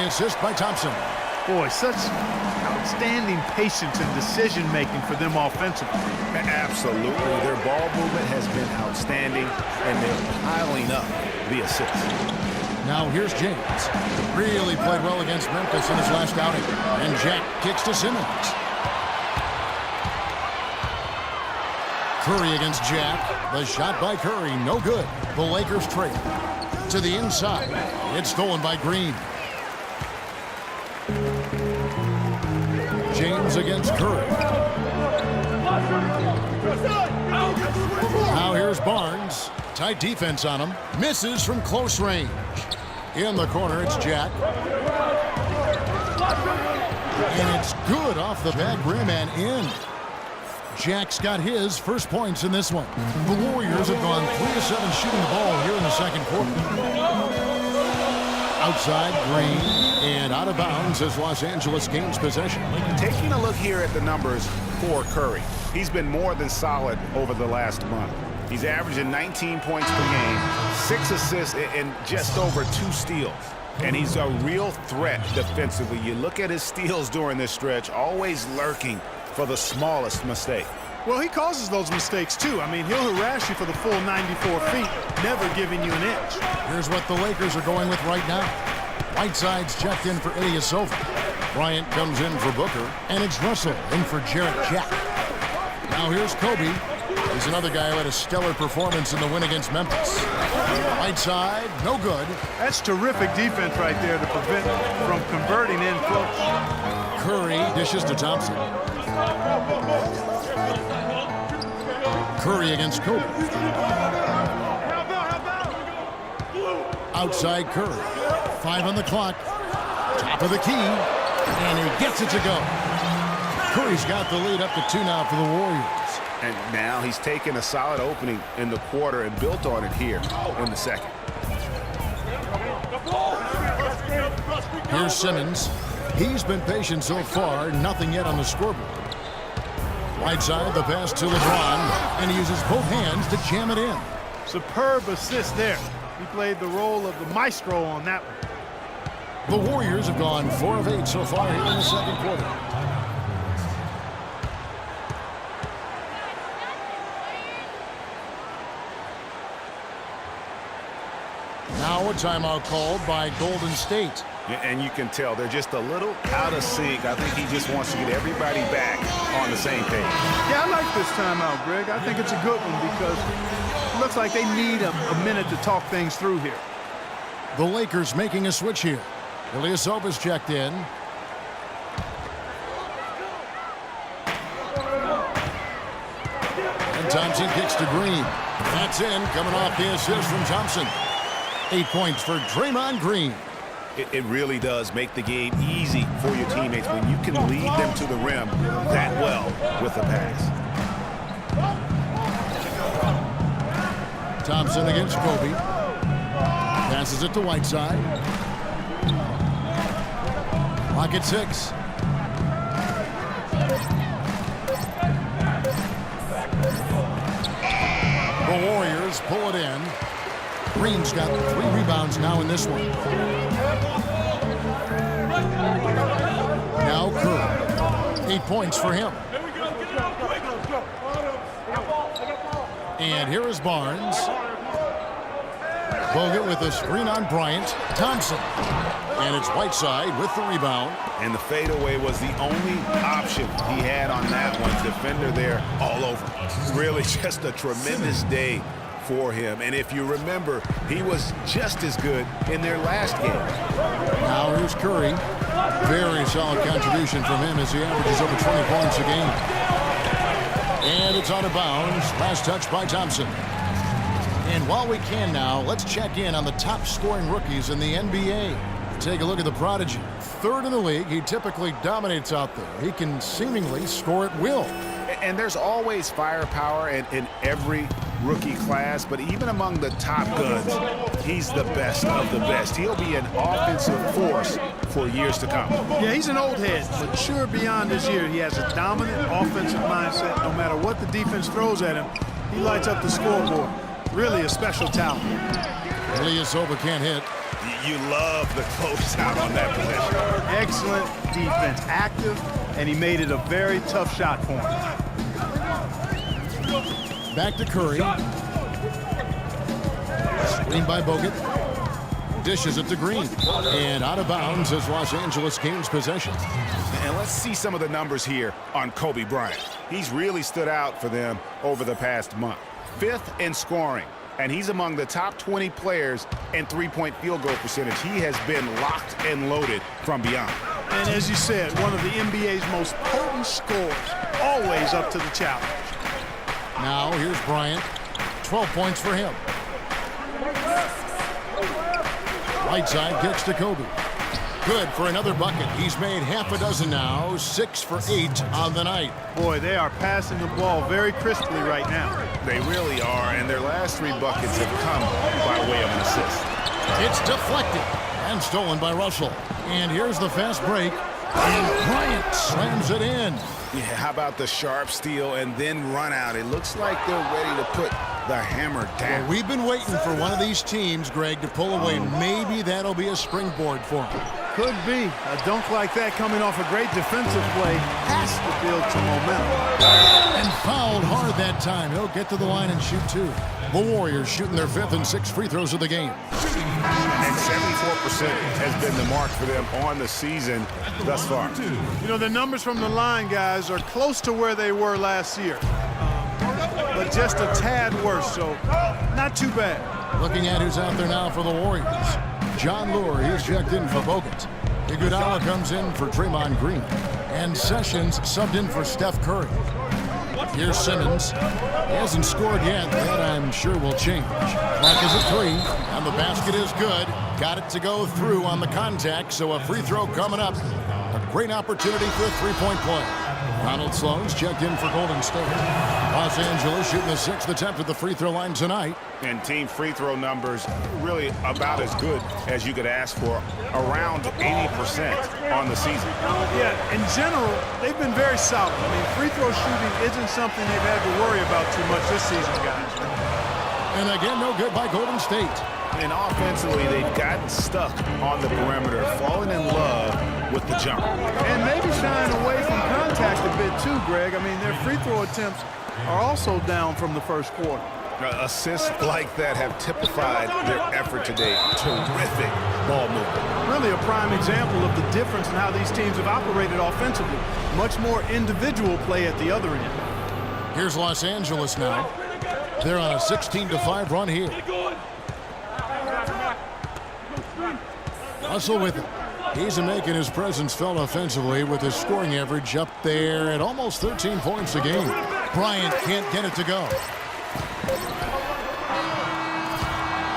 the assist by Thompson. Boy, such outstanding patience and decision-making for them offensively. Absolutely. Their ball movement has been outstanding, and they're piling up the assists. Now here's James. Really played well against Memphis in his last outing. And Jack kicks to Simmons. Curry against Jack. The shot by Curry, no good. The Lakers trail. To the inside. It's stolen by Green. James against Curry. Now here's Barnes. Tight defense on him. Misses from close range. In the corner, it's Jack. And it's good off the back rim and in. Jack's got his first points in this one. The Warriors have gone 3 of 7 shooting the ball here in the second quarter. Outside, Green, and out of bounds as Los Angeles gains possession. Taking a look here at the numbers for Curry, he's been more than solid over the last month. He's averaging 19 points per game, 6 assists, and just over 2 steals. And he's a real threat defensively. You look at his steals during this stretch, always lurking for the smallest mistake. Well, he causes those mistakes, too. I mean, he'll harass you for the full 94 feet, never giving you an inch. Here's what the Lakers are going with right now. Whiteside's checked in for Ilyasova. Bryant comes in for Booker, and it's Russell in for Jarrett Jack. Now here's Kobe. He's another guy who had a stellar performance in the win against Memphis. Whiteside, no good. That's terrific defense right there to prevent from converting in close. Curry dishes to Thompson. Curry against Kobe. Outside Curry. 5 on the clock. Top of the key. And he gets it to go. Curry's got the lead up to 2 now for the Warriors. And now he's taken a solid opening in the quarter and built on it here in the second. Here's Simmons. He's been patient so far. Nothing yet on the scoreboard. Whiteside, the pass to LeBron, and he uses both hands to jam it in. Superb assist there. He played the role of the maestro on that one. The Warriors have gone 4 of 8 so far here in the second quarter. Now a timeout called by Golden State. And you can tell they're just a little out of sync. I think he just wants to get everybody back on the same page. Yeah, I like this timeout, Greg. I think it's a good one because it looks like they need a minute to talk things through here. The Lakers making a switch here. Ilyasova's checked in. And Thompson kicks to Green. That's in, coming off the assist from Thompson. 8 points for Draymond Green. It really does make the game easy for your teammates when you can lead them to the rim that well with the pass. Thompson against Kobe. Passes it to Whiteside. Clock at 6. The Warriors pull it in. Green's got 3 rebounds now in this one. Now Curry. 8 points for him. And here is Barnes. Bogut with a screen on Bryant. Thompson. And it's Whiteside with the rebound. And the fadeaway was the only option he had on that one. Defender there all over. Really just a tremendous day for him. And if you remember, he was just as good in their last game. Now here's Curry. Very solid contribution from him as he averages over 20 points a game. And it's out of bounds. Last touch by Thompson. And while we can now, let's check in on the top scoring rookies in the NBA. Take a look at the prodigy. 3rd in the league. He typically dominates out there. He can seemingly score at will. And there's always firepower in every rookie class, but even among the top guns, he's the best of the best. He'll be an offensive force for years to come. Yeah, he's an old head, mature beyond his year. He has a dominant offensive mindset. No matter what the defense throws at him, he lights up the scoreboard. Really a special talent. Ilyasova can't hit. You love the closeout on that possession. Excellent defense, active, and he made it a very tough shot for him. Back to Curry. Screen by Bogut. Dishes it to Green. And out of bounds as Los Angeles gains possession. And let's see some of the numbers here on Kobe Bryant. He's really stood out for them over the past month. 5th in scoring, and he's among the top 20 players in three-point field goal percentage. He has been locked and loaded from beyond. And as you said, one of the NBA's most potent scorers, always up to the challenge. Now here's Bryant. 12 points for him. Right side gets to Kobe. Good for another bucket. He's made half a dozen now, 6 for 8 on the night. Boy, they are passing the ball very crisply right now. They really are, and their last 3 buckets have come by way of an assist. It's deflected and stolen by Russell. And here's the fast break, and Bryant slams it in. Yeah, how about the sharp steal and then run out? It looks like they're ready to put the hammer down. Well, we've been waiting for one of these teams, Greg, to pull away. Maybe that'll be a springboard for them. Could be. A dunk like that coming off a great defensive play has to build some momentum. And fouled hard that time. He'll get to the line and shoot 2. The Warriors shooting their 5th and 6th free throws of the game. And 74% has been the mark for them on the season thus far. You know, the numbers from the line, guys, are close to where they were last year. But just a tad worse, so not too bad. Looking at who's out there now for the Warriors. John Lure, he's checked in for Bogut. Iguodala comes in for Draymond Green. And Sessions subbed in for Steph Curry. Here's Simmons. He hasn't scored yet. That I'm sure will change. Clock is at 3, and the basket is good. Got it to go through on the contact, so a free throw coming up. A great opportunity for a three-point play. Ronald Sloan's checked in for Golden State. Los Angeles shooting the 6th attempt at the free throw line tonight. And team free throw numbers really about as good as you could ask for, around 80% on the season. Yeah, in general, they've been very solid. I mean, free throw shooting isn't something they've had to worry about too much this season, guys. And again, no good by Golden State. And offensively, they've gotten stuck on the perimeter, falling in love with the jumper. And maybe shying away from contact a bit too, Greg. I mean, their free throw attempts are also down from the first quarter. Assists like that have typified their effort today. Terrific ball movement. Really a prime example of the difference in how these teams have operated offensively. Much more individual play at the other end. Here's Los Angeles now. They're on a 16-5 run here. Russell with it. He's making his presence felt offensively with his scoring average up there at almost 13 points a game. Bryant can't get it to go.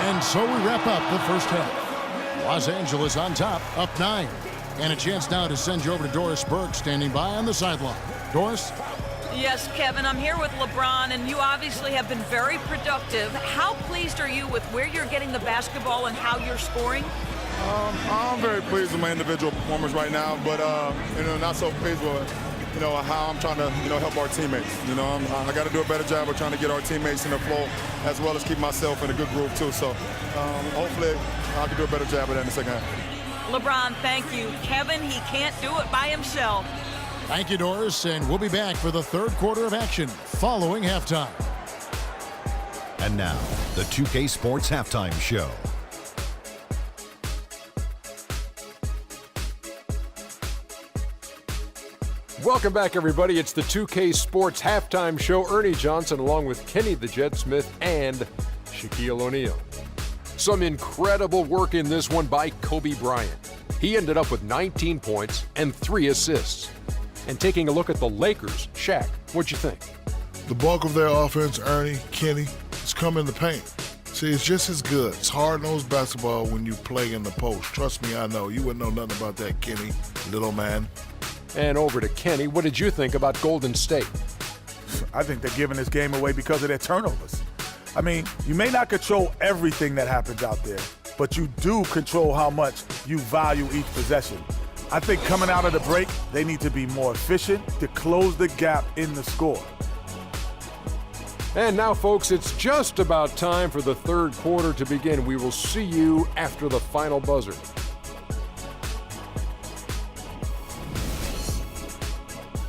And so we wrap up the first half. Los Angeles on top, up 9. And a chance now to send you over to Doris Burke, standing by on the sideline. Doris? Yes, Kevin, I'm here with LeBron, and you obviously have been very productive. How pleased are you with where you're getting the basketball and how you're scoring? I'm very pleased with my individual performance right now, but not so pleased with how I'm trying to help our teammates. I got to do a better job of trying to get our teammates in the flow, as well as keep myself in a good groove too. So hopefully I can do a better job of that in the second half. LeBron, thank you. Kevin, he can't do it by himself. Thank you, Doris, and we'll be back for the third quarter of action following halftime. And now, the 2K Sports Halftime Show. Welcome back, everybody. It's the 2K Sports Halftime Show. Ernie Johnson along with Kenny the Jet Smith and Shaquille O'Neal. Some incredible work in this one by Kobe Bryant. He ended up with 19 points and 3 assists. And taking a look at the Lakers, Shaq, what'd you think? The bulk of their offense, Ernie, Kenny, has come in the paint. See, it's just as good. It's hard-nosed basketball when you play in the post. Trust me, I know. You wouldn't know nothing about that, Kenny, little man. And over to Kenny, what did you think about Golden State? I think they're giving this game away because of their turnovers. I mean, you may not control everything that happens out there, but you do control how much you value each possession. I think coming out of the break, they need to be more efficient to close the gap in the score. And now, folks, it's just about time for the third quarter to begin. We will see you after the final buzzer.